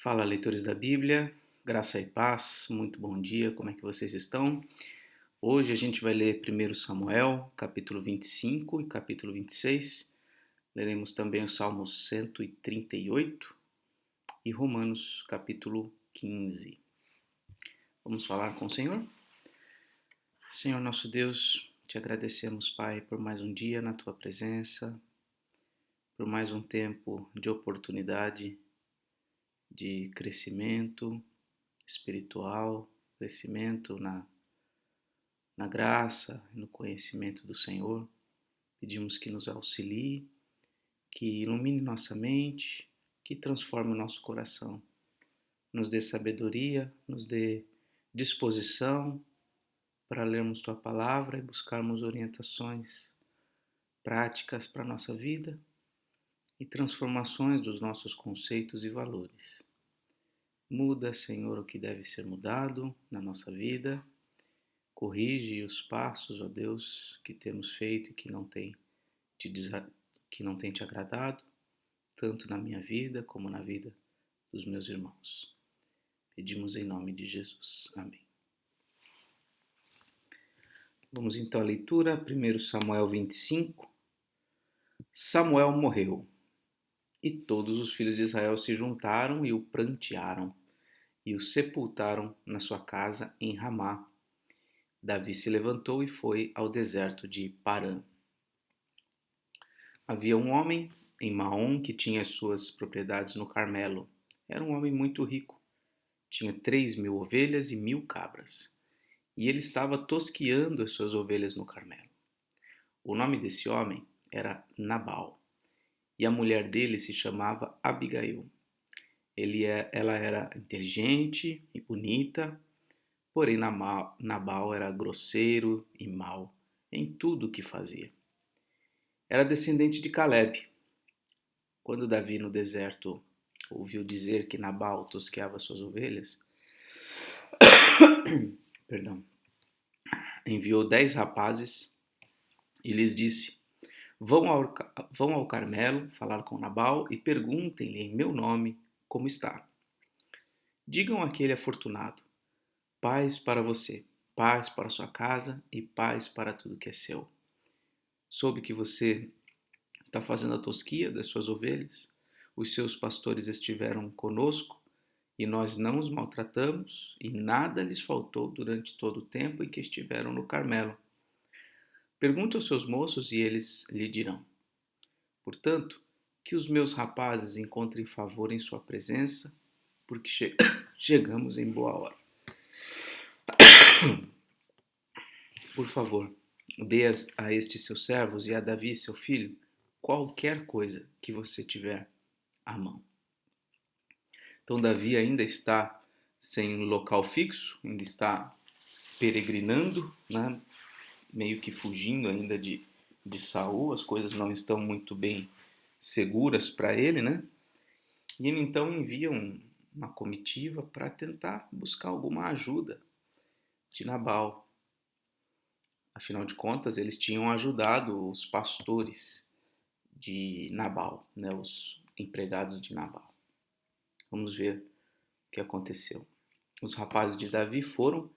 Fala, leitores da Bíblia, graça e paz, muito bom dia, como é que vocês estão? Hoje a gente vai ler 1 Samuel, capítulo 25 e capítulo 26. Leremos também o Salmo 138 e Romanos, capítulo 15. Vamos falar com o Senhor? Senhor nosso Deus, te agradecemos, Pai, por mais um dia na tua presença, por mais um tempo de oportunidade de crescimento espiritual, crescimento na graça e no conhecimento do Senhor. Pedimos que nos auxilie, que ilumine nossa mente, que transforme o nosso coração, nos dê sabedoria, nos dê disposição para lermos Tua Palavra e buscarmos orientações práticas para a nossa vida e transformações dos nossos conceitos e valores. Muda, Senhor, o que deve ser mudado na nossa vida. Corrige os passos, ó Deus, que temos feito e que não tem te agradado, tanto na minha vida como na vida dos meus irmãos. Pedimos em nome de Jesus. Amém. Vamos então à leitura, 1 Samuel 25. Samuel morreu, e todos os filhos de Israel se juntaram e o prantearam, e o sepultaram na sua casa em Ramá. Davi se levantou e foi ao deserto de Parã. Havia um homem em Maom que tinha suas propriedades no Carmelo. Era um homem muito rico. Tinha 3.000 ovelhas e 1.000 cabras. E ele estava tosqueando as suas ovelhas no Carmelo. O nome desse homem era Nabal. E a mulher dele se chamava Abigail. Ela era inteligente e bonita, porém Nabal era grosseiro e mau em tudo o que fazia. Era descendente de Caleb. Quando Davi no deserto ouviu dizer que Nabal tosqueava suas ovelhas, enviou 10 rapazes e lhes disse: vão ao Carmelo falar com Nabal e perguntem-lhe em meu nome como está. Digam àquele afortunado: paz para você, paz para sua casa e paz para tudo que é seu. Soube que você está fazendo a tosquia das suas ovelhas. Os seus pastores estiveram conosco e nós não os maltratamos e nada lhes faltou durante todo o tempo em que estiveram no Carmelo. Pergunte aos seus moços e eles lhe dirão. Portanto, que os meus rapazes encontrem favor em sua presença, porque chegamos em boa hora. Por favor, dê a estes seus servos e a Davi, seu filho, qualquer coisa que você tiver à mão. Então Davi ainda está sem um local fixo, ainda está peregrinando, né? Meio que fugindo ainda de Saul, as coisas não estão muito bem seguras para ele, né? E ele então envia uma comitiva para tentar buscar alguma ajuda de Nabal. Afinal de contas, eles tinham ajudado os pastores de Nabal, né? Os empregados de Nabal. Vamos ver o que aconteceu. Os rapazes de Davi foram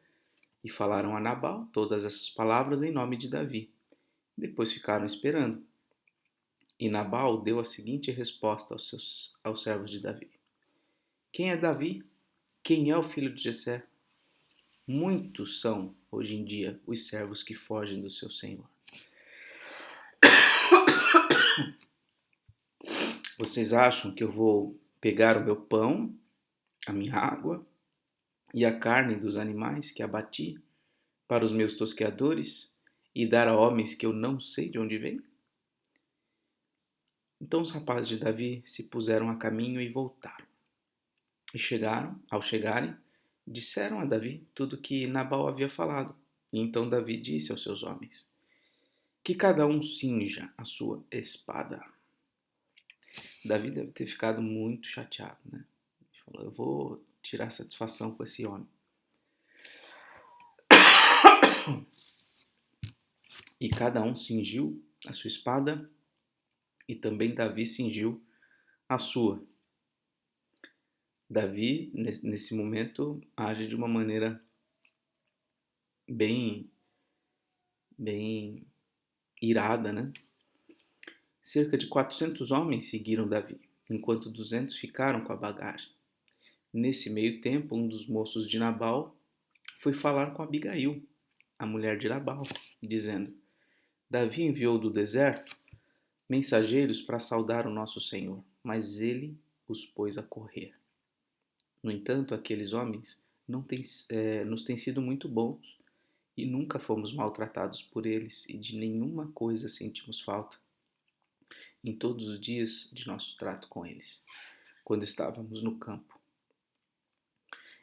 e falaram a Nabal todas essas palavras em nome de Davi. Depois ficaram esperando. E Nabal deu a seguinte resposta aos servos de Davi: quem é Davi? Quem é o filho de Jessé? Muitos são, hoje em dia, os servos que fogem do seu senhor. Vocês acham que eu vou pegar o meu pão, a minha água e a carne dos animais que abati para os meus tosqueadores e dar a homens que eu não sei de onde vêm? Então os rapazes de Davi se puseram a caminho e voltaram. E ao chegarem, disseram a Davi tudo o que Nabal havia falado. E então Davi disse aos seus homens: que cada um cinja a sua espada. Davi deve ter ficado muito chateado, né? Ele falou: eu vou tirar satisfação com esse homem. E cada um cingiu a sua espada, e também Davi cingiu a sua. Davi, nesse momento, age de uma maneira bem, bem irada, né? Cerca de 400 homens seguiram Davi, enquanto 200 ficaram com a bagagem. Nesse meio tempo, um dos moços de Nabal foi falar com Abigail, a mulher de Nabal, dizendo: Davi enviou do deserto mensageiros para saudar o nosso Senhor, mas ele os pôs a correr. No entanto, aqueles homens nos têm sido muito bons e nunca fomos maltratados por eles e de nenhuma coisa sentimos falta em todos os dias de nosso trato com eles, quando estávamos no campo.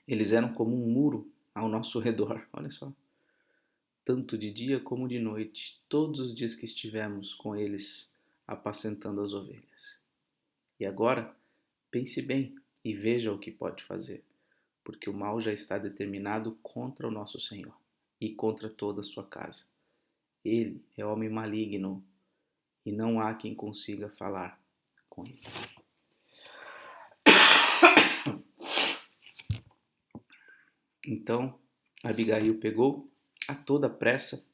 Eles eram como um muro ao nosso redor, olha só, tanto de dia como de noite, todos os dias que estivemos com eles apacentando as ovelhas. E agora, pense bem e veja o que pode fazer, porque o mal já está determinado contra o nosso Senhor e contra toda a sua casa. Ele é homem maligno e não há quem consiga falar com ele. Então Abigail pegou a toda pressa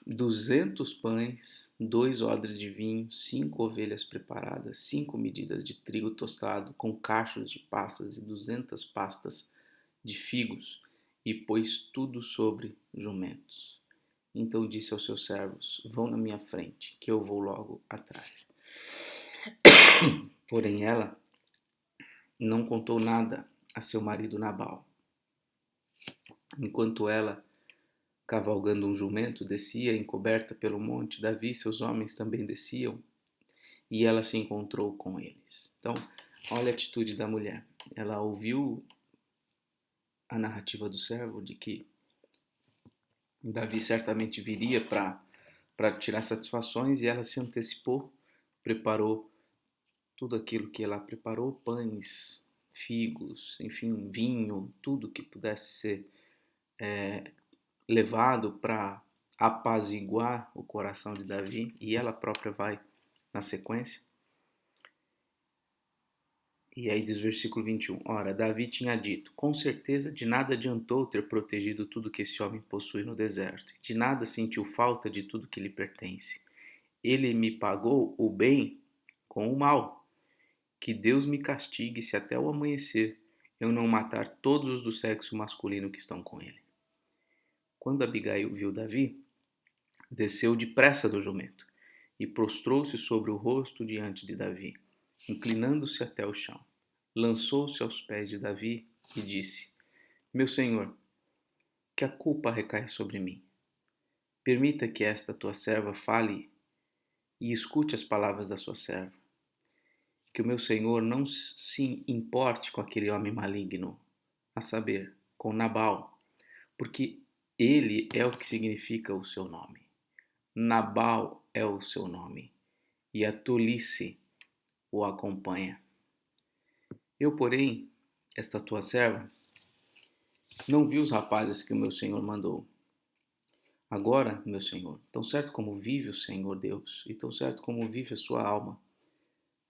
200 pães, 2 odres de vinho, 5 ovelhas preparadas, 5 medidas de trigo tostado com cachos de passas e 200 pastas de figos, e pôs tudo sobre jumentos. Então disse aos seus servos: Vão na minha frente, que eu vou logo atrás. Porém ela não contou nada a seu marido Nabal. Enquanto ela, cavalgando um jumento, descia encoberta pelo monte, Davi e seus homens também desciam, e ela se encontrou com eles. Então, olha a atitude da mulher. Ela ouviu a narrativa do servo de que Davi certamente viria para tirar satisfações, e ela se antecipou, preparou tudo aquilo que ela preparou, pães, figos, enfim, vinho, tudo que pudesse ser levado para apaziguar o coração de Davi, e ela própria vai na sequência. E aí diz o versículo 21, ora, Davi tinha dito, com certeza de nada adiantou ter protegido tudo que esse homem possui no deserto, de nada sentiu falta de tudo que lhe pertence. Ele me pagou o bem com o mal. Que Deus me castigue se até o amanhecer eu não matar todos os do sexo masculino que estão com ele. Quando Abigail viu Davi, desceu depressa do jumento e prostrou-se sobre o rosto diante de Davi, inclinando-se até o chão. Lançou-se aos pés de Davi e disse: Meu senhor, que a culpa recai sobre mim. Permita que esta tua serva fale e escute as palavras da sua serva. Que o meu senhor não se importe com aquele homem maligno, a saber, com Nabal, porque ele é o que significa o seu nome. Nabal é o seu nome, e a tolice o acompanha. Eu, porém, esta tua serva, não vi os rapazes que o meu senhor mandou. Agora, meu senhor, tão certo como vive o Senhor Deus, e tão certo como vive a sua alma,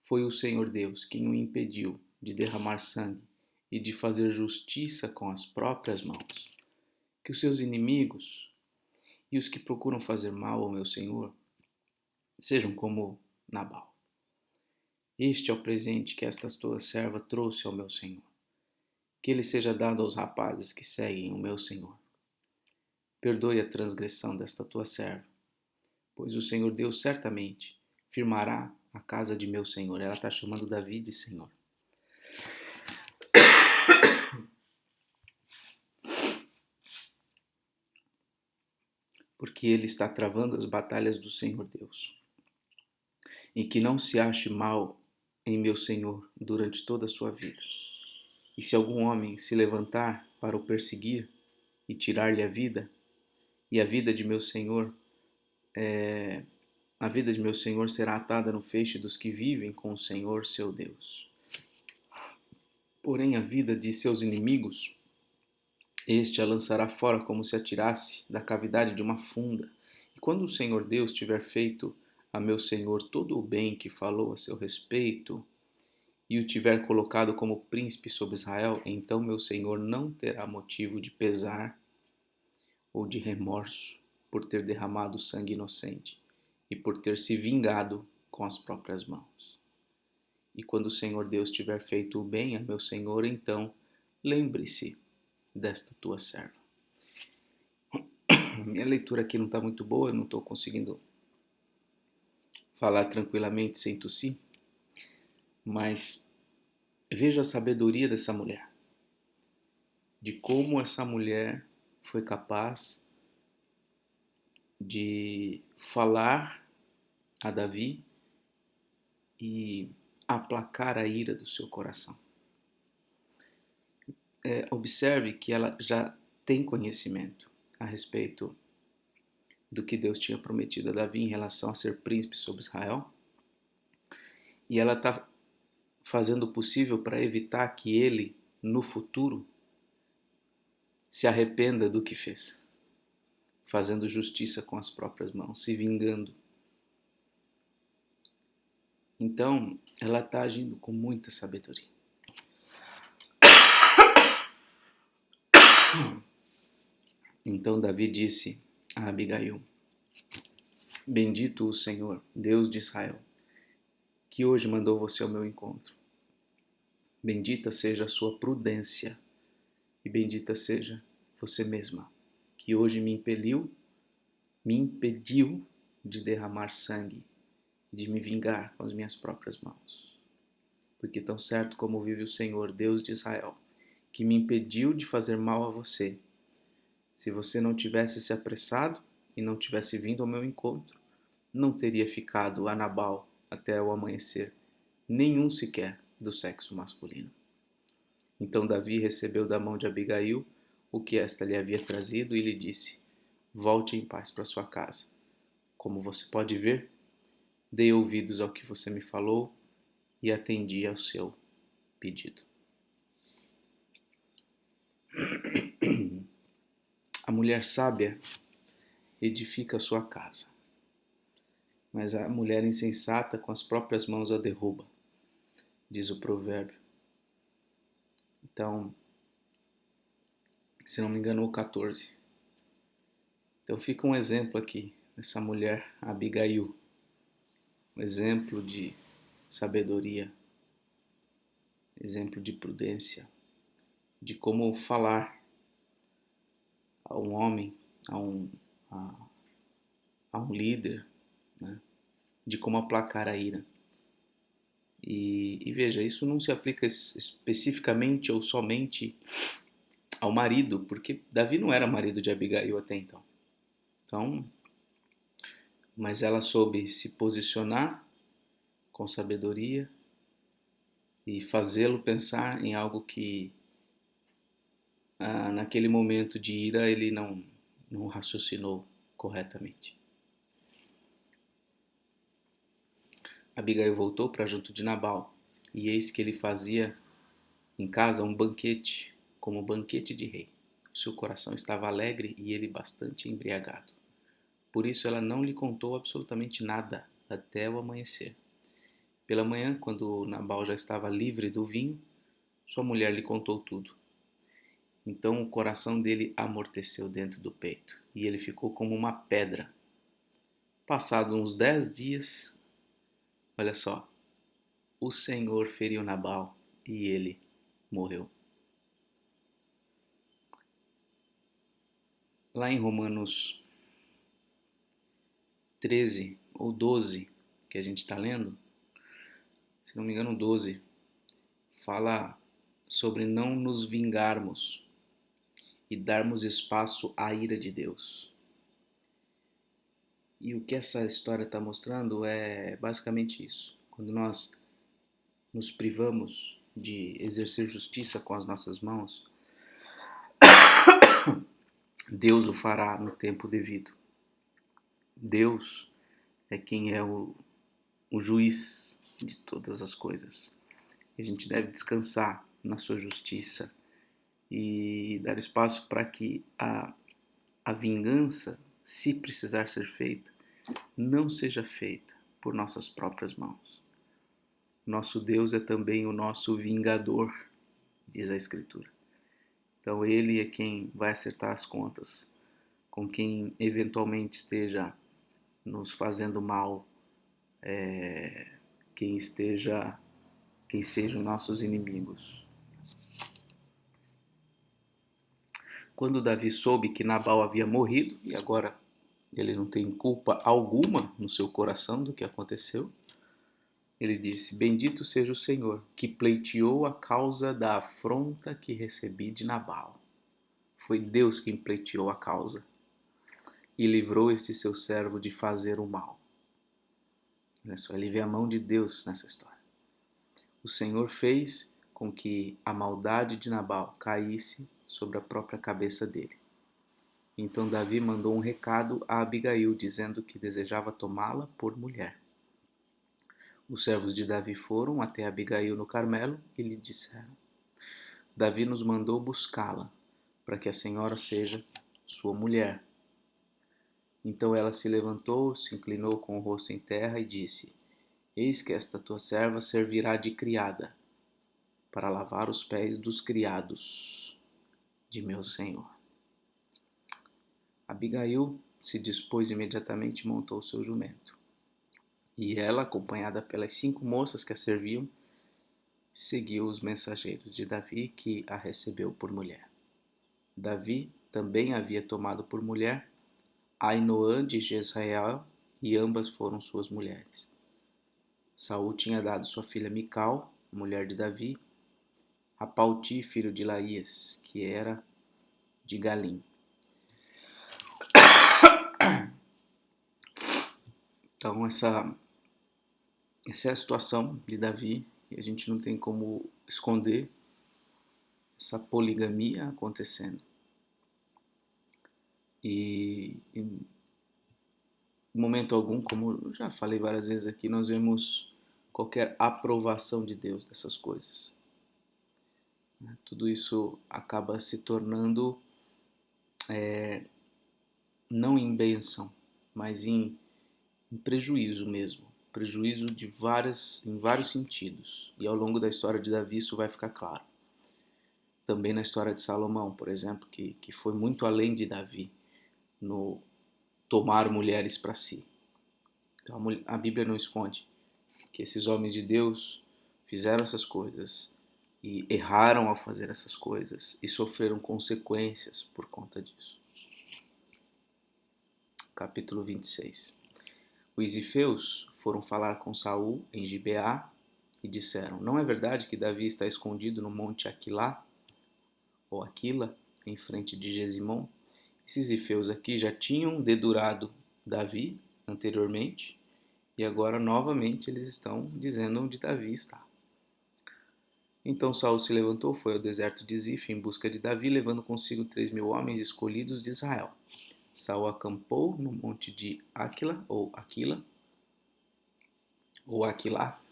foi o Senhor Deus quem o impediu de derramar sangue e de fazer justiça com as próprias mãos. Que os seus inimigos e os que procuram fazer mal ao meu senhor sejam como Nabal. Este é o presente que esta tua serva trouxe ao meu senhor. Que ele seja dado aos rapazes que seguem o meu senhor. Perdoe a transgressão desta tua serva, pois o Senhor Deus certamente firmará a casa de meu senhor. Ela está chamando Davi de senhor. Porque ele está travando as batalhas do Senhor Deus. E que não se ache mal em meu senhor durante toda a sua vida. E se algum homem se levantar para o perseguir e tirar-lhe a vida, e a vida de meu senhor será atada no feixe dos que vivem com o Senhor seu Deus. Porém a vida de seus inimigos, este a lançará fora como se atirasse da cavidade de uma funda. E quando o Senhor Deus tiver feito a meu senhor todo o bem que falou a seu respeito, e o tiver colocado como príncipe sobre Israel, então meu senhor não terá motivo de pesar ou de remorso por ter derramado sangue inocente e por ter se vingado com as próprias mãos. E quando o Senhor Deus tiver feito o bem a meu senhor, então lembre-se desta tua serva. Minha leitura aqui não está muito boa, eu não estou conseguindo falar tranquilamente sem tossir, mas veja a sabedoria dessa mulher, de como essa mulher foi capaz de falar a Davi e aplacar a ira do seu coração. Observe que ela já tem conhecimento a respeito do que Deus tinha prometido a Davi em relação a ser príncipe sobre Israel, e ela está fazendo o possível para evitar que ele, no futuro, se arrependa do que fez, fazendo justiça com as próprias mãos, se vingando. Então, ela está agindo com muita sabedoria. Então Davi disse a Abigail: Bendito o Senhor, Deus de Israel, que hoje mandou você ao meu encontro. Bendita seja a sua prudência e bendita seja você mesma, que hoje me impediu de derramar sangue e de me vingar com as minhas próprias mãos. Porque tão certo como vive o Senhor, Deus de Israel, que me impediu de fazer mal a você, se você não tivesse se apressado e não tivesse vindo ao meu encontro, não teria ficado a Nabal até o amanhecer, nenhum sequer do sexo masculino. Então Davi recebeu da mão de Abigail o que esta lhe havia trazido e lhe disse: Volte em paz para sua casa. Como você pode ver, dei ouvidos ao que você me falou e atendi ao seu pedido. A mulher sábia edifica a sua casa, mas a mulher insensata com as próprias mãos a derruba, diz o provérbio. Então, se não me engano, o 14. Então fica um exemplo aqui, dessa mulher Abigail, um exemplo de sabedoria, exemplo de prudência, de como falar a um homem, a um líder, né? De como aplacar a ira. E veja, isso não se aplica especificamente ou somente ao marido, porque Davi não era marido de Abigail até então. Mas ela soube se posicionar com sabedoria e fazê-lo pensar em algo que naquele momento de ira ele não raciocinou corretamente. Abigail voltou para junto de Nabal, e eis que ele fazia em casa um banquete, como banquete de rei. O seu coração estava alegre e ele bastante embriagado. Por isso ela não lhe contou absolutamente nada até o amanhecer. Pela manhã, quando Nabal já estava livre do vinho, sua mulher lhe contou tudo. Então o coração dele amorteceu dentro do peito, e ele ficou como uma pedra. Passados uns 10 dias, olha só, o Senhor feriu Nabal e ele morreu. Lá em Romanos 13 ou 12, que a gente está lendo, se não me engano 12, fala sobre não nos vingarmos e darmos espaço à ira de Deus. E o que essa história está mostrando é basicamente isso. Quando nós nos privamos de exercer justiça com as nossas mãos, Deus o fará no tempo devido. Deus é quem é o juiz de todas as coisas. A gente deve descansar na sua justiça e dar espaço para que a vingança, se precisar ser feita, não seja feita por nossas próprias mãos. Nosso Deus é também o nosso vingador, diz a Escritura. Então Ele é quem vai acertar as contas com quem eventualmente esteja nos fazendo mal, quem sejam nossos inimigos. Quando Davi soube que Nabal havia morrido, e agora ele não tem culpa alguma no seu coração do que aconteceu, ele disse: Bendito seja o Senhor, que pleiteou a causa da afronta que recebi de Nabal. Foi Deus quem pleiteou a causa e livrou este seu servo de fazer o mal. Olha só, ele vê a mão de Deus nessa história. O Senhor fez com que a maldade de Nabal caísse sobre a própria cabeça dele. Então Davi mandou um recado a Abigail, dizendo que desejava tomá-la por mulher. Os servos de Davi foram até Abigail no Carmelo e lhe disseram: Davi nos mandou buscá-la, para que a senhora seja sua mulher. Então ela se levantou, se inclinou com o rosto em terra e disse: Eis que esta tua serva servirá de criada, para lavar os pés dos criados de meu senhor. Abigail se dispôs imediatamente e montou seu jumento. E ela, acompanhada pelas 5 moças que a serviam, seguiu os mensageiros de Davi, que a recebeu por mulher. Davi também havia tomado por mulher Ainoã de Jezreel, e ambas foram suas mulheres. Saul tinha dado sua filha Mical, mulher de Davi, a Palti, filho de Laías, que era de Galim. Então essa é a situação de Davi, e a gente não tem como esconder essa poligamia acontecendo. E em momento algum, como eu já falei várias vezes aqui, nós vemos qualquer aprovação de Deus dessas coisas. Tudo isso acaba se tornando não em bênção, mas em prejuízo mesmo. Prejuízo em vários sentidos. E ao longo da história de Davi isso vai ficar claro. Também na história de Salomão, por exemplo, que foi muito além de Davi no tomar mulheres para si. Então a Bíblia não esconde que esses homens de Deus fizeram essas coisas e erraram ao fazer essas coisas e sofreram consequências por conta disso. Capítulo 26. Os ifeus foram falar com Saul em Gibeá e disseram: Não é verdade que Davi está escondido no monte Aquilá, ou Aquila, em frente de Gesimon? Esses ifeus aqui já tinham dedurado Davi anteriormente e agora novamente eles estão dizendo onde Davi está. Então Saul se levantou, foi ao deserto de Zif em busca de Davi, levando consigo 3.000 homens escolhidos de Israel. Saul acampou no monte de Aquila, ou Aquilá,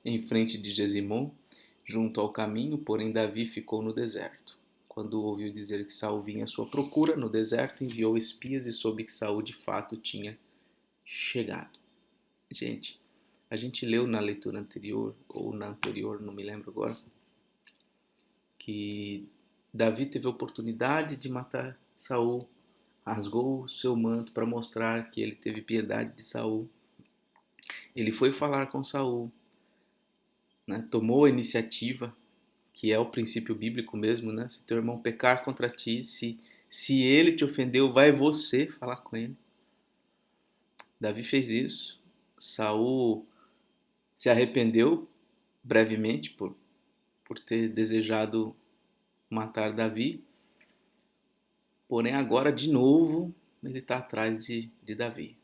em frente de Gesimon, junto ao caminho, porém Davi ficou no deserto. Quando ouviu dizer que Saul vinha à sua procura no deserto, enviou espias e soube que Saul de fato tinha chegado. Gente, a gente leu na leitura anterior, ou na anterior, não me lembro agora, que Davi teve a oportunidade de matar Saul, rasgou o seu manto para mostrar que ele teve piedade de Saul. Ele foi falar com Saul, né? Tomou a iniciativa, que é o princípio bíblico mesmo, né? Se teu irmão pecar contra ti, se ele te ofendeu, vai você falar com ele. Davi fez isso. Saul se arrependeu brevemente por ter desejado matar Davi, porém agora de novo ele está atrás de Davi.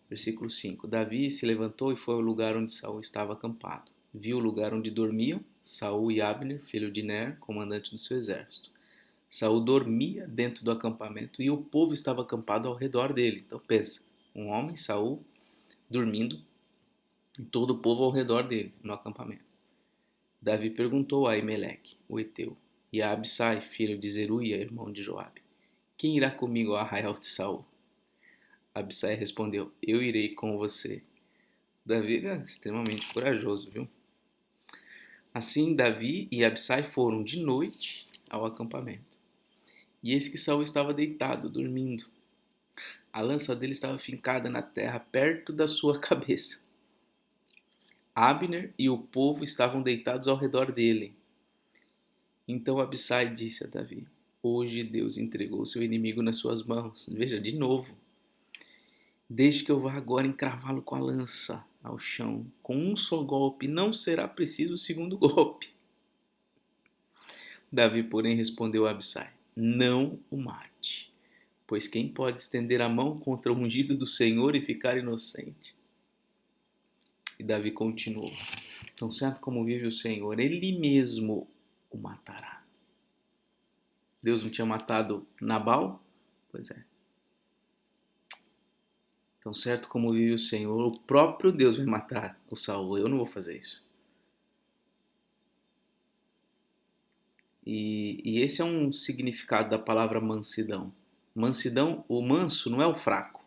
Versículo 5. Davi se levantou e foi ao lugar onde Saul estava acampado. Viu o lugar onde dormiam Saul e Abner, filho de Ner, comandante do seu exército. Saul dormia dentro do acampamento e o povo estava acampado ao redor dele. Então pensa, um homem, Saul, dormindo e todo o povo ao redor dele, no acampamento. Davi perguntou a Aimeleque, o heteu, e a Absai, filho de Zeruia, irmão de Joabe: Quem irá comigo ao arraial de Saul? Absai respondeu: Eu irei com você. Davi era extremamente corajoso, viu? Assim, Davi e Abissai foram de noite ao acampamento. E eis que Saul estava deitado, dormindo. A lança dele estava fincada na terra, perto da sua cabeça. Abner e o povo estavam deitados ao redor dele. Então Abissai disse a Davi: Hoje Deus entregou seu inimigo nas suas mãos. Veja, de novo. Deixe que eu vá agora encravá-lo com a lança ao chão. Com um só golpe, não será preciso o segundo golpe. Davi, porém, respondeu a Abissai: Não o mate, pois quem pode estender a mão contra o ungido do Senhor e ficar inocente? E Davi continuou: Tão certo como vive o Senhor, ele mesmo o matará. Deus não tinha matado Nabal? Pois é. Tão certo como vive o Senhor, o próprio Deus vai matar o Saul. Eu não vou fazer isso. E esse é um significado da palavra mansidão. Mansidão, o manso não é o fraco.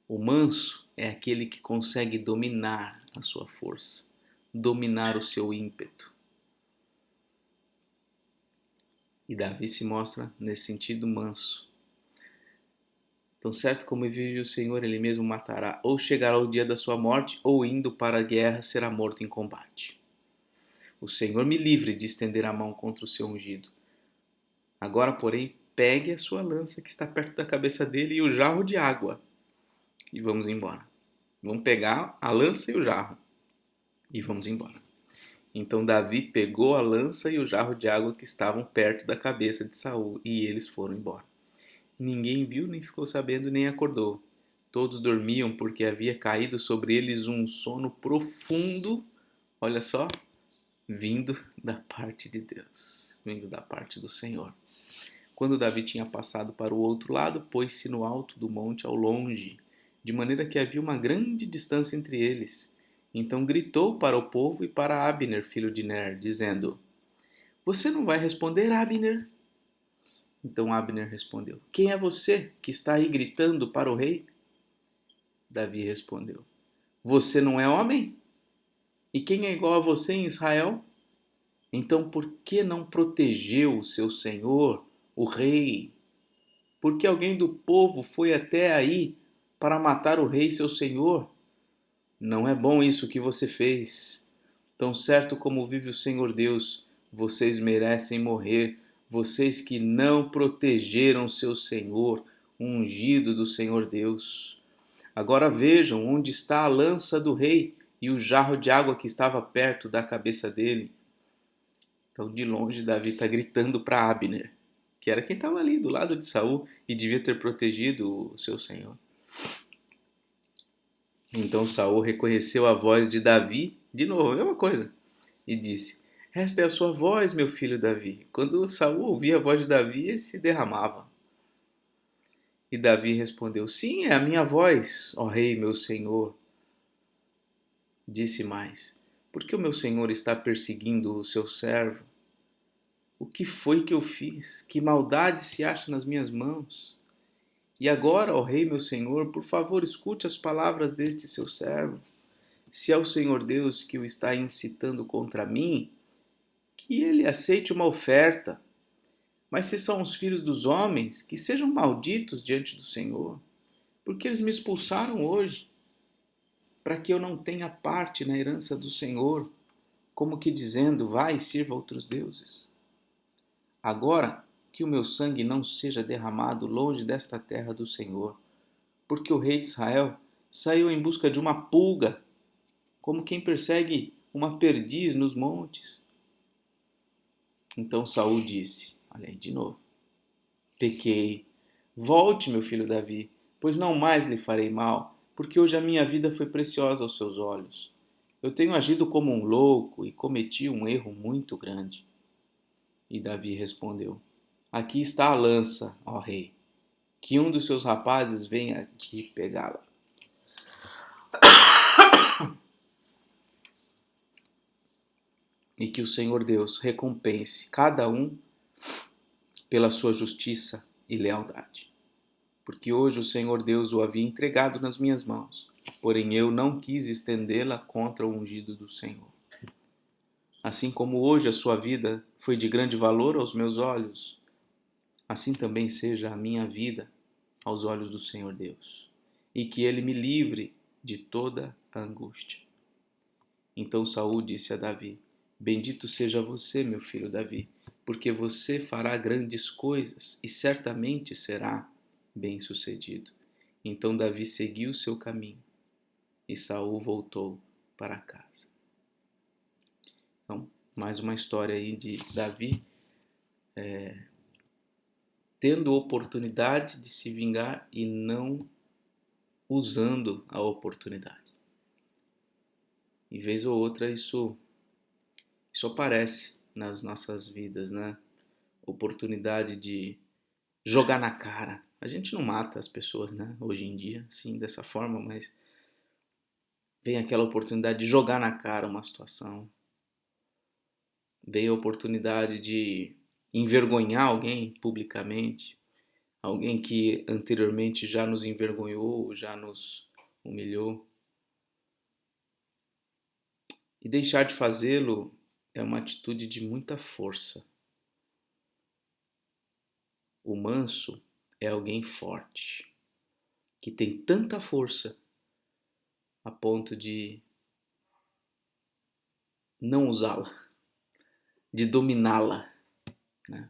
O manso é aquele que consegue dominar a sua força, dominar o seu ímpeto. E Davi se mostra nesse sentido manso. Tão certo como vive o Senhor, ele mesmo matará, ou chegará o dia da sua morte, ou indo para a guerra será morto em combate. O Senhor me livre de estender a mão contra o seu ungido. Agora, porém, pegue a sua lança que está perto da cabeça dele e o jarro de água. E vamos embora. Vamos pegar a lança e o jarro. E vamos embora. Então Davi pegou a lança e o jarro de água que estavam perto da cabeça de Saul, e eles foram embora. Ninguém viu, nem ficou sabendo, nem acordou. Todos dormiam porque havia caído sobre eles um sono profundo, olha só, vindo da parte de Deus, vindo da parte do Senhor. Quando Davi tinha passado para o outro lado, pôs-se no alto do monte ao longe, de maneira que havia uma grande distância entre eles. Então gritou para o povo e para Abner, filho de Ner, dizendo: Você não vai responder, Abner? Então Abner respondeu: Quem é você que está aí gritando para o rei? Davi respondeu: Você não é homem? E quem é igual a você em Israel? Então por que não protegeu o seu senhor, o rei? Por que alguém do povo foi até aí para matar o rei, seu senhor? Não é bom isso que você fez. Tão certo como vive o Senhor Deus, vocês merecem morrer, vocês que não protegeram seu Senhor, o ungido do Senhor Deus. Agora vejam onde está a lança do rei e o jarro de água que estava perto da cabeça dele. Então, de longe, Davi está gritando para Abner, que era quem estava ali do lado de Saul e devia ter protegido o seu senhor. Então Saul reconheceu a voz de Davi, de novo, a mesma coisa, e disse: Esta é a sua voz, meu filho Davi. Quando Saul ouvia a voz de Davi, ele se derramava. E Davi respondeu: Sim, é a minha voz, ó rei, meu senhor. Disse mais: Por que o meu senhor está perseguindo o seu servo? O que foi que eu fiz? Que maldade se acha nas minhas mãos? E agora, ó rei, meu senhor, por favor, escute as palavras deste seu servo. Se é o Senhor Deus que o está incitando contra mim, que ele aceite uma oferta. Mas se são os filhos dos homens, que sejam malditos diante do Senhor, porque eles me expulsaram hoje, para que eu não tenha parte na herança do Senhor, como que dizendo, vai e sirva outros deuses. Agora, que o meu sangue não seja derramado longe desta terra do Senhor, porque o rei de Israel saiu em busca de uma pulga, como quem persegue uma perdiz nos montes. Então Saul disse, olha aí de novo, pequei, volte meu filho Davi, pois não mais lhe farei mal, porque hoje a minha vida foi preciosa aos seus olhos. Eu tenho agido como um louco e cometi um erro muito grande. E Davi respondeu, aqui está a lança, ó rei, que um dos seus rapazes venha aqui pegá-la. E que o Senhor Deus recompense cada um pela sua justiça e lealdade. Porque hoje o Senhor Deus o havia entregado nas minhas mãos. porém eu não quis estendê-la contra o ungido do Senhor. Assim como hoje a sua vida foi de grande valor aos meus olhos, assim também seja a minha vida aos olhos do Senhor Deus, e que ele me livre de toda a angústia. Então Saul disse a Davi: Bendito seja você, meu filho Davi, porque você fará grandes coisas e certamente será bem-sucedido. Então Davi seguiu o seu caminho e Saul voltou para casa. Então, mais uma história aí de Davi tendo oportunidade de se vingar e não usando a oportunidade. E vez ou outra isso aparece nas nossas vidas, né? Oportunidade de jogar na cara. A gente não mata as pessoas, né? Hoje em dia, assim, dessa forma, mas vem aquela oportunidade de jogar na cara uma situação. Vem a oportunidade de envergonhar alguém publicamente. Alguém que anteriormente já nos envergonhou, já nos humilhou. E deixar de fazê-lo é uma atitude de muita força. O manso é alguém forte, que tem tanta força a ponto de não usá-la, de dominá-la, né?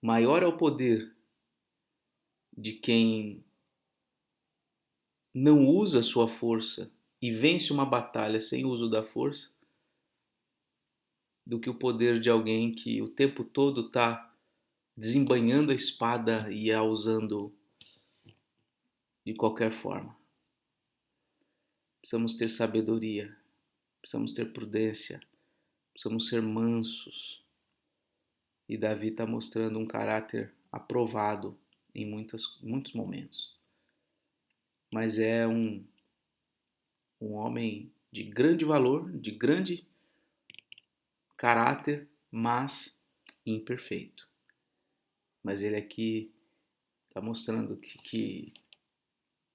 Maior é o poder de quem não usa sua força e vence uma batalha sem uso da força do que o poder de alguém que o tempo todo está desembainhando a espada e a usando de qualquer forma. Precisamos ter sabedoria, precisamos ter prudência, precisamos ser mansos. E Davi está mostrando um caráter aprovado em muitos momentos. Mas é um homem de grande valor, de grande caráter, mas imperfeito. Mas ele aqui está mostrando que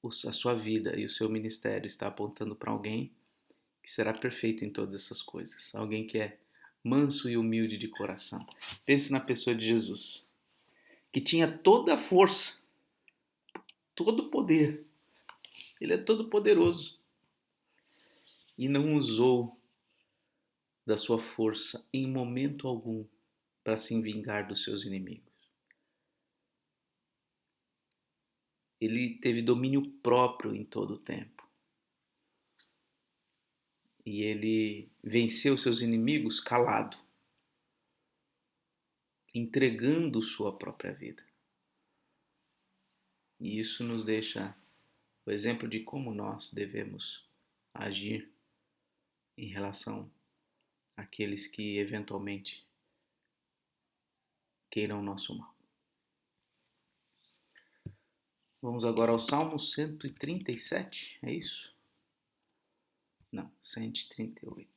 a sua vida e o seu ministério está apontando para alguém que será perfeito em todas essas coisas. Alguém que é manso e humilde de coração. Pense na pessoa de Jesus, que tinha toda a força, todo o poder. Ele é todo poderoso. E não usou da sua força em momento algum para se vingar dos seus inimigos. Ele teve domínio próprio em todo o tempo. E ele venceu seus inimigos calado, entregando sua própria vida. E isso nos deixa o exemplo de como nós devemos agir em relação àqueles que eventualmente queiram o nosso mal. Vamos agora ao Salmo 137, é isso? Não, 138.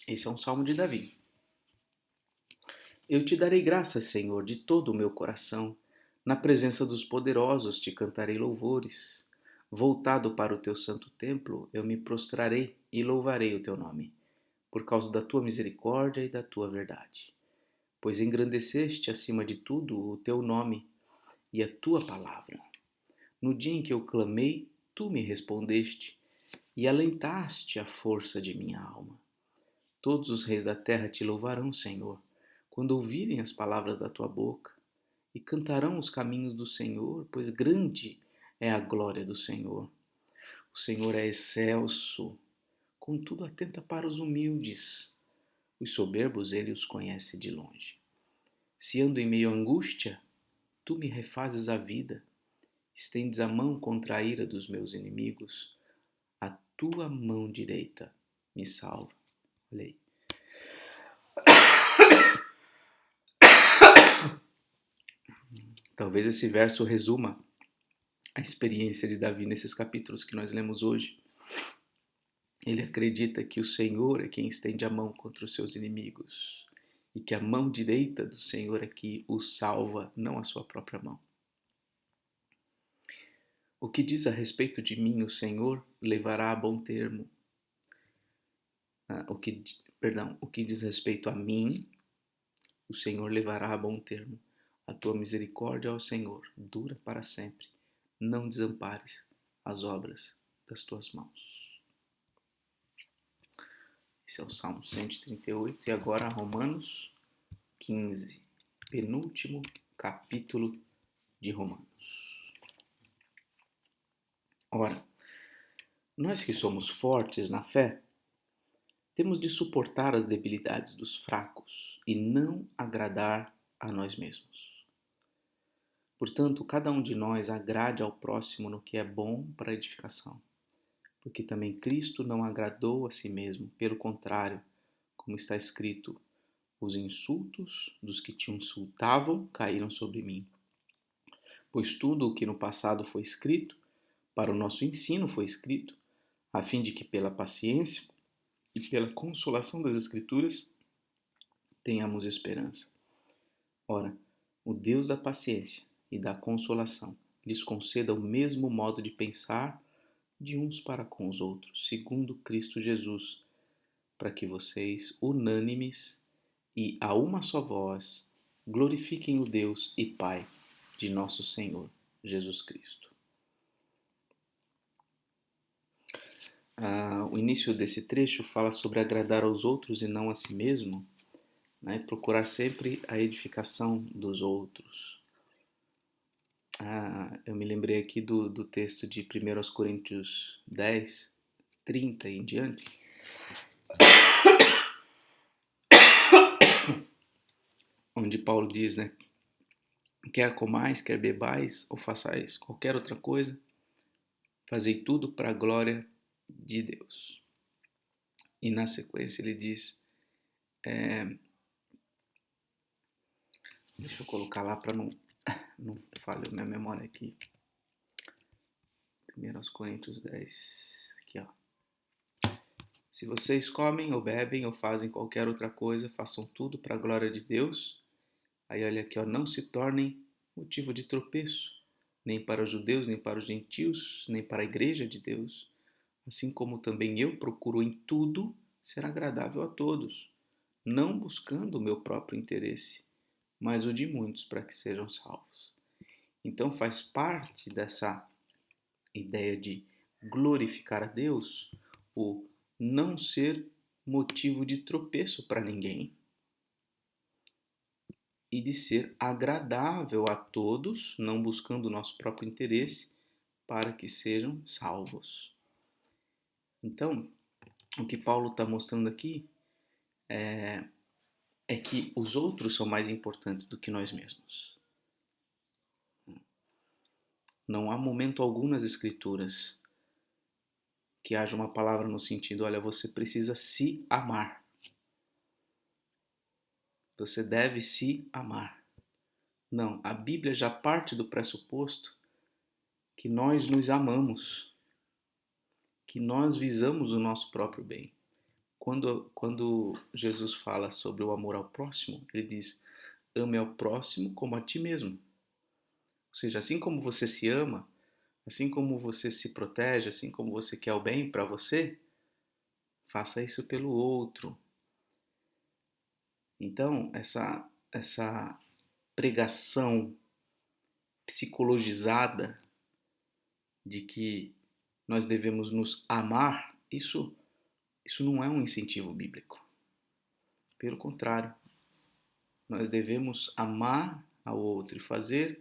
Esse é um salmo de Davi. Eu te darei graças, Senhor, de todo o meu coração. Na presença dos poderosos te cantarei louvores. Voltado para o teu santo templo, eu me prostrarei e louvarei o teu nome, por causa da tua misericórdia e da tua verdade. Pois engrandeceste acima de tudo o teu nome e a tua palavra. No dia em que eu clamei, tu me respondeste e alentaste a força de minha alma. Todos os reis da terra te louvarão, Senhor, quando ouvirem as palavras da tua boca, e cantarão os caminhos do Senhor, pois grande é a glória do Senhor. O Senhor é excelso, contudo atenta para os humildes. Os soberbos ele os conhece de longe. Se ando em meio à angústia, tu me refazes a vida. Estendes a mão contra a ira dos meus inimigos. A tua mão direita me salva. Olha aí. Talvez esse verso resuma a experiência de Davi nesses capítulos que nós lemos hoje. Ele acredita que o Senhor é quem estende a mão contra os seus inimigos e que a mão direita do Senhor é que o salva, não a sua própria mão. O que diz a respeito de mim, o Senhor levará a bom termo. O que diz respeito a mim, o Senhor levará a bom termo. A tua misericórdia, ó Senhor, dura para sempre. Não desampares as obras das tuas mãos. Esse é o Salmo 138 e agora Romanos 15, penúltimo capítulo de Romanos. Ora, nós que somos fortes na fé, temos de suportar as debilidades dos fracos e não agradar a nós mesmos. Portanto, cada um de nós agrade ao próximo no que é bom para a edificação, porque também Cristo não agradou a si mesmo, pelo contrário, como está escrito, os insultos dos que te insultavam caíram sobre mim. Pois tudo o que no passado foi escrito, para o nosso ensino foi escrito, a fim de que pela paciência e pela consolação das Escrituras tenhamos esperança. Ora, o Deus da paciência e da consolação lhes conceda o mesmo modo de pensar de uns para com os outros, segundo Cristo Jesus, para que vocês, unânimes e a uma só voz, glorifiquem o Deus e Pai de nosso Senhor Jesus Cristo. O início desse trecho fala sobre agradar aos outros e não a si mesmo, né? Procurar sempre a edificação dos outros. Eu me lembrei aqui do texto de 1 Coríntios 10, 30 e em diante, onde Paulo diz, né? Quer comais, quer bebais, ou façais qualquer outra coisa, fazei tudo para a glória de Deus. E na sequência ele diz, deixa eu colocar lá para não falhar minha memória aqui. 1 Coríntios 10, aqui ó. Se vocês comem ou bebem ou fazem qualquer outra coisa, façam tudo para a glória de Deus. Aí olha aqui ó, não se tornem motivo de tropeço, nem para os judeus, nem para os gentios, nem para a igreja de Deus, assim como também eu procuro em tudo ser agradável a todos, não buscando o meu próprio interesse, mas o de muitos para que sejam salvos. Então faz parte dessa ideia de glorificar a Deus o não ser motivo de tropeço para ninguém e de ser agradável a todos, não buscando o nosso próprio interesse, para que sejam salvos. Então, o que Paulo está mostrando aqui é que os outros são mais importantes do que nós mesmos. Não há momento algum nas Escrituras que haja uma palavra no sentido, olha, você precisa se amar. Você deve se amar. Não, a Bíblia já parte do pressuposto que nós nos amamos, que nós visamos o nosso próprio bem. Quando Jesus fala sobre o amor ao próximo, ele diz, ame ao próximo como a ti mesmo. Ou seja, assim como você se ama, assim como você se protege, assim como você quer o bem para você, faça isso pelo outro. Então, essa pregação psicologizada de que nós devemos nos amar, isso não é um incentivo bíblico. Pelo contrário, nós devemos amar ao outro e fazer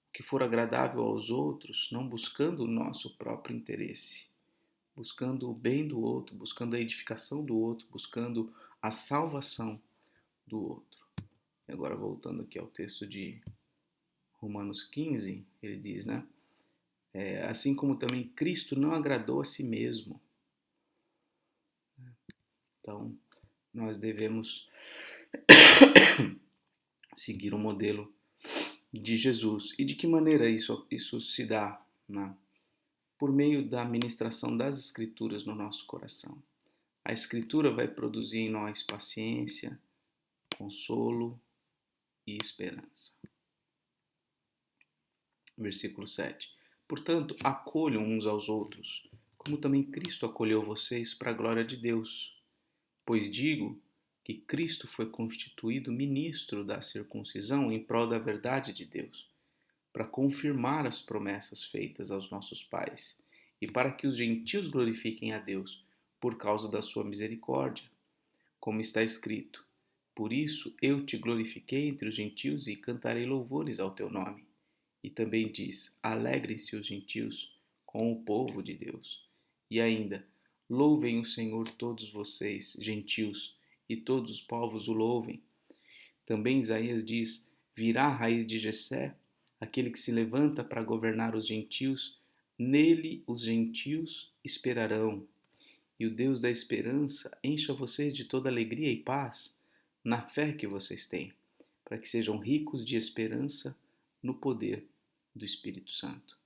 o que for agradável aos outros, não buscando o nosso próprio interesse, buscando o bem do outro, buscando a edificação do outro, buscando a salvação do outro. E agora voltando aqui ao texto de Romanos 15, ele diz, né? Assim como também Cristo não agradou a si mesmo. Então, nós devemos seguir o modelo de Jesus. E de que maneira isso se dá? Né? Por meio da ministração das Escrituras no nosso coração. A Escritura vai produzir em nós paciência, consolo e esperança. Versículo 7. Portanto, acolham uns aos outros, como também Cristo acolheu vocês para a glória de Deus. Pois digo que Cristo foi constituído ministro da circuncisão em prol da verdade de Deus, para confirmar as promessas feitas aos nossos pais e para que os gentios glorifiquem a Deus por causa da sua misericórdia, como está escrito: por isso eu te glorifiquei entre os gentios e cantarei louvores ao teu nome. E também diz: alegrem-se os gentios com o povo de Deus. E ainda: louvem o Senhor todos vocês, gentios, e todos os povos o louvem. Também Isaías diz: virá a raiz de Jessé, aquele que se levanta para governar os gentios, nele os gentios esperarão. E o Deus da esperança encha vocês de toda alegria e paz na fé que vocês têm, para que sejam ricos de esperança no poder do Espírito Santo.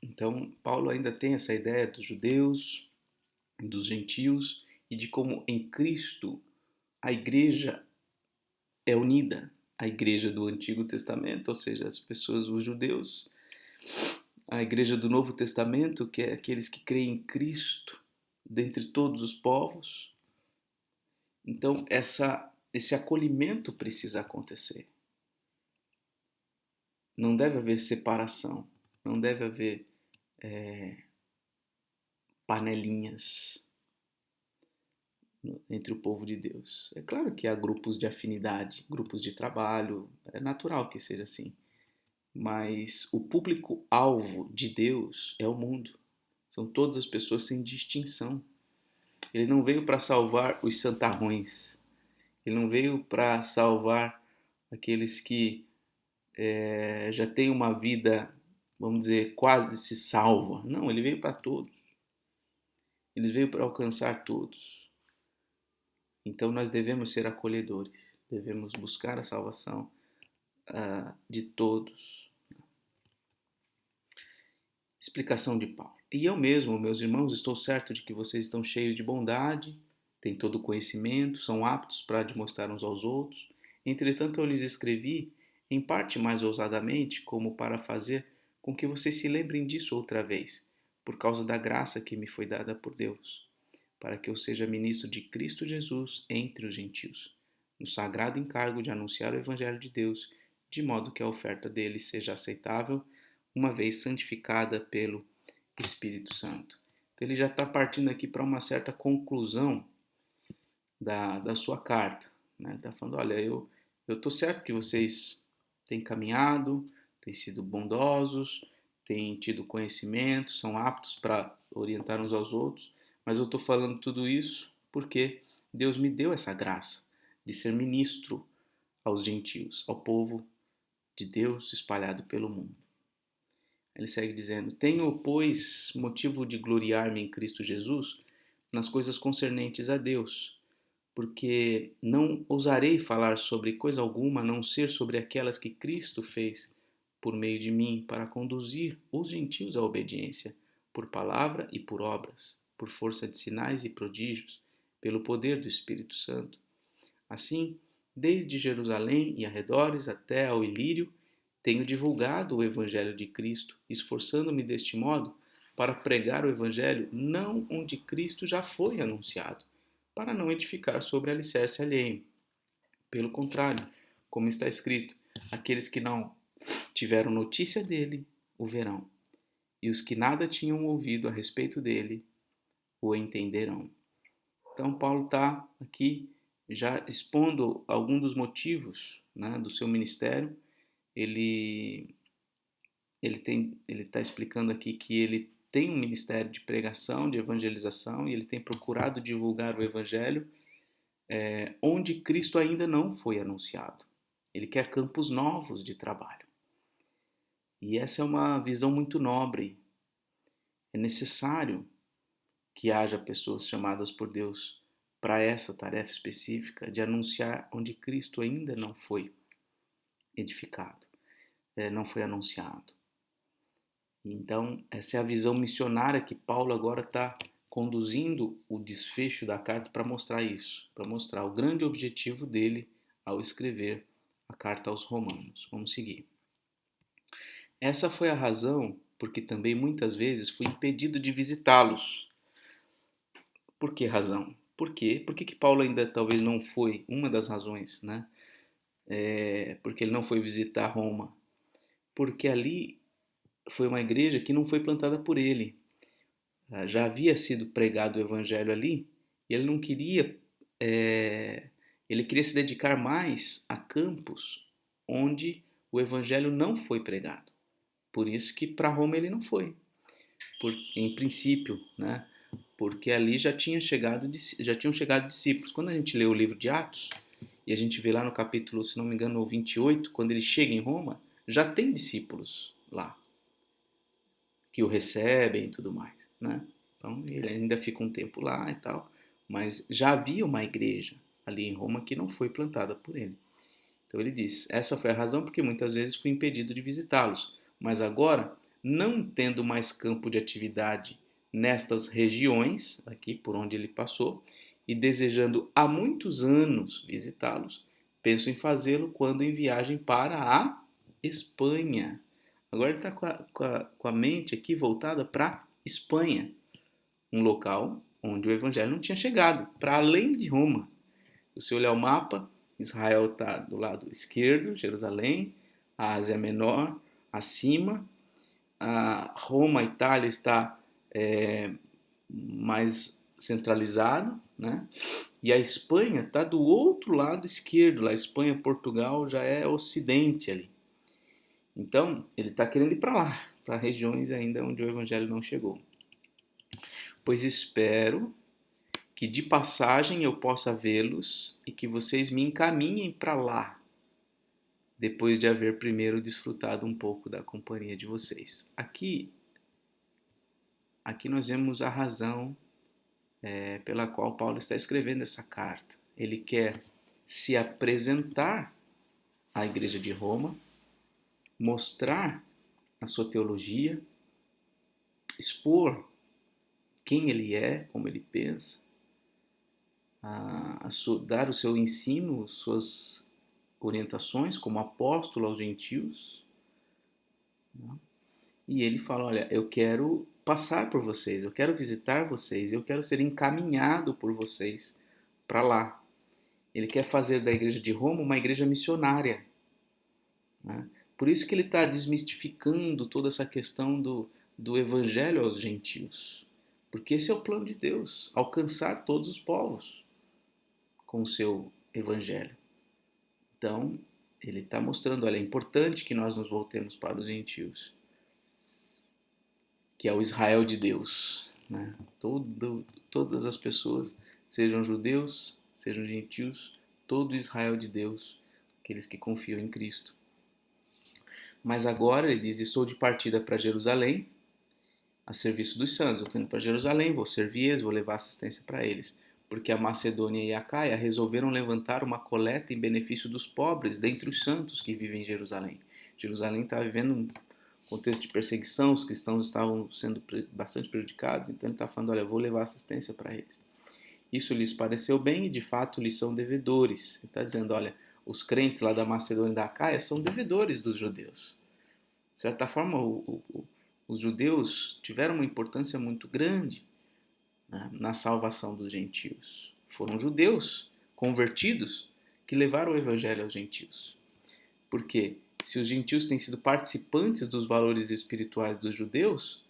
Então, Paulo ainda tem essa ideia dos judeus, dos gentios e de como em Cristo a igreja é unida. A igreja do Antigo Testamento, ou seja, as pessoas, os judeus, a igreja do Novo Testamento, que é aqueles que creem em Cristo dentre todos os povos. Então, esse acolhimento precisa acontecer. Não deve haver separação, não deve haver panelinhas entre o povo de Deus. É claro que há grupos de afinidade, grupos de trabalho, é natural que seja assim. Mas o público-alvo de Deus é o mundo. São todas as pessoas sem distinção. Ele não veio para salvar os santarrões. Ele não veio para salvar aqueles que já têm uma vida, vamos dizer, quase se salva. Não, ele veio para todos. Ele veio para alcançar todos. Então nós devemos ser acolhedores. Devemos buscar a salvação de todos. Explicação de Paulo. E eu mesmo, meus irmãos, estou certo de que vocês estão cheios de bondade, têm todo o conhecimento, são aptos para demonstrar uns aos outros. Entretanto, eu lhes escrevi, em parte mais ousadamente, como para fazer com que vocês se lembrem disso outra vez, por causa da graça que me foi dada por Deus, para que eu seja ministro de Cristo Jesus entre os gentios, no sagrado encargo de anunciar o Evangelho de Deus, de modo que a oferta deles seja aceitável, uma vez santificada pelo Espírito Santo. Então ele já está partindo aqui para uma certa conclusão da sua carta. Né? Ele está falando, olha, eu estou certo que vocês têm caminhado, têm sido bondosos, têm tido conhecimento, são aptos para orientar uns aos outros, mas eu estou falando tudo isso porque Deus me deu essa graça de ser ministro aos gentios, ao povo de Deus espalhado pelo mundo. Ele segue dizendo: tenho, pois, motivo de gloriar-me em Cristo Jesus nas coisas concernentes a Deus, porque não ousarei falar sobre coisa alguma a não ser sobre aquelas que Cristo fez por meio de mim para conduzir os gentios à obediência, por palavra e por obras, por força de sinais e prodígios, pelo poder do Espírito Santo. Assim, desde Jerusalém e arredores até ao Ilírio, tenho divulgado o Evangelho de Cristo, esforçando-me deste modo para pregar o Evangelho não onde Cristo já foi anunciado, para não edificar sobre alicerce alheio. Pelo contrário, como está escrito, aqueles que não tiveram notícia dele o verão, e os que nada tinham ouvido a respeito dele o entenderão. Então, Paulo está aqui já expondo alguns dos motivos, né, do seu ministério. Ele está explicando aqui que ele tem um ministério de pregação, de evangelização, e ele tem procurado divulgar o evangelho onde Cristo ainda não foi anunciado. Ele quer campos novos de trabalho. E essa é uma visão muito nobre. É necessário que haja pessoas chamadas por Deus para essa tarefa específica de anunciar onde Cristo ainda não foi edificado, não foi anunciado. Então, essa é a visão missionária que Paulo agora está conduzindo o desfecho da carta para mostrar isso, para mostrar o grande objetivo dele ao escrever a carta aos Romanos. Vamos seguir. Essa foi a razão porque também muitas vezes fui impedido de visitá-los. Por que razão? Por quê? Por que Paulo ainda talvez não foi? Uma das razões, né? Porque ele não foi visitar Roma. Porque ali foi uma igreja que não foi plantada por ele. Já havia sido pregado o evangelho ali e ele não queria, é, ele queria se dedicar mais a campos onde o evangelho não foi pregado. Por isso que para Roma ele não foi, em princípio, né? Porque ali já tinham chegado discípulos. Quando a gente lê o livro de Atos e a gente vê lá no capítulo, se não me engano, 28, quando ele chega em Roma, já tem discípulos lá que o recebem e tudo mais, né? Então ele ainda fica um tempo lá e tal, mas já havia uma igreja ali em Roma que não foi plantada por ele. Então ele diz: essa foi a razão porque muitas vezes fui impedido de visitá-los, mas agora, não tendo mais campo de atividade nestas regiões, aqui por onde ele passou, e desejando há muitos anos visitá-los, penso em fazê-lo quando em viagem para a Espanha. Agora ele está com a mente aqui voltada para a Espanha, um local onde o evangelho não tinha chegado, para além de Roma. Se você olhar o mapa, Israel está do lado esquerdo, Jerusalém, a Ásia Menor acima, a Roma, a Itália está mais centralizado, né? E a Espanha está do outro lado esquerdo, lá Espanha, Portugal já é ocidente ali. Então, ele está querendo ir para lá, para regiões ainda onde o evangelho não chegou. Pois espero que de passagem eu possa vê-los e que vocês me encaminhem para lá, depois de haver primeiro desfrutado um pouco da companhia de vocês. Aqui nós vemos a razão pela qual Paulo está escrevendo essa carta. Ele quer se apresentar à igreja de Roma, mostrar a sua teologia, expor quem ele é, como ele pensa, dar o seu ensino, suas orientações como apóstolo aos gentios. Né? E ele fala: olha, eu quero passar por vocês, eu quero visitar vocês, eu quero ser encaminhado por vocês para lá. Ele quer fazer da igreja de Roma uma igreja missionária. Né? Por isso que ele está desmistificando toda essa questão do evangelho aos gentios. Porque esse é o plano de Deus, alcançar todos os povos com o seu evangelho. Então, ele está mostrando, olha, é importante que nós nos voltemos para os gentios, que é o Israel de Deus. Né? Todas as pessoas, sejam judeus, sejam gentios, todo Israel de Deus, aqueles que confiam em Cristo. Mas agora ele diz: estou de partida para Jerusalém, a serviço dos santos. Eu estou indo para Jerusalém, vou servir eles, vou levar assistência para eles. Porque a Macedônia e a Caia resolveram levantar uma coleta em benefício dos pobres dentre os santos que vivem em Jerusalém. Jerusalém está vivendo um contexto de perseguição, os cristãos estavam sendo bastante prejudicados, então ele está falando: olha, eu vou levar assistência para eles. Isso lhes pareceu bem e de fato lhes são devedores. Ele está dizendo: olha, os crentes lá da Macedônia e da Caia são devedores dos judeus. De certa forma, os judeus tiveram uma importância muito grande, né, na salvação dos gentios. Foram judeus convertidos que levaram o evangelho aos gentios. Por quê? Se os gentios têm sido participantes dos valores espirituais dos judeus,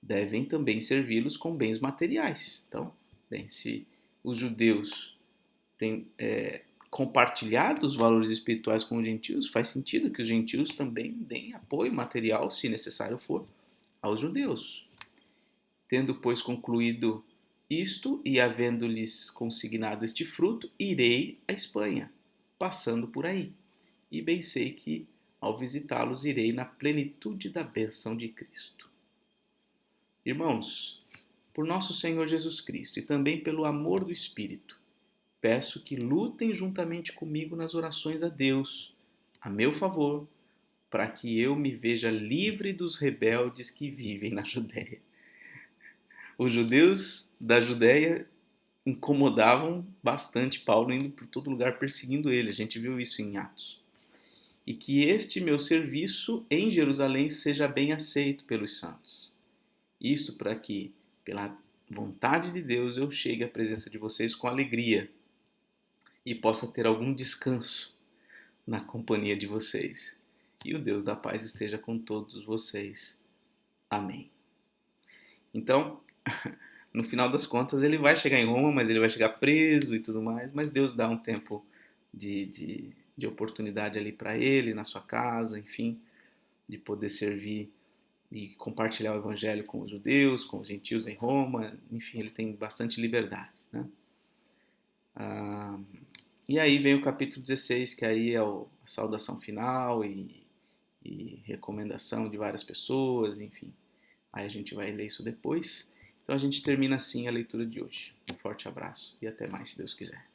devem também servi-los com bens materiais. Então, bem, se os judeus têm compartilhado os valores espirituais com os gentios, faz sentido que os gentios também deem apoio material, se necessário for, aos judeus. Tendo, pois, concluído isto e havendo-lhes consignado este fruto, irei à Espanha, passando por aí. E bem sei que, ao visitá-los, irei na plenitude da bênção de Cristo. Irmãos, por nosso Senhor Jesus Cristo e também pelo amor do Espírito, peço que lutem juntamente comigo nas orações a Deus, a meu favor, para que eu me veja livre dos rebeldes que vivem na Judéia. Os judeus da Judéia incomodavam bastante Paulo, indo por todo lugar perseguindo ele. A gente viu isso em Atos. e que este meu serviço em Jerusalém seja bem aceito pelos santos. Isto para que, pela vontade de Deus, eu chegue à presença de vocês com alegria e possa ter algum descanso na companhia de vocês. E o Deus da paz esteja com todos vocês. Amém. Então, no final das contas, ele vai chegar em Roma, mas ele vai chegar preso e tudo mais, mas Deus dá um tempo de oportunidade ali para ele, na sua casa, enfim, de poder servir e compartilhar o evangelho com os judeus, com os gentios em Roma, enfim, ele tem bastante liberdade, né? E aí vem o capítulo 16, que aí é a saudação final e recomendação de várias pessoas, enfim. Aí a gente vai ler isso depois. Então a gente termina assim a leitura de hoje. Um forte abraço e até mais, se Deus quiser.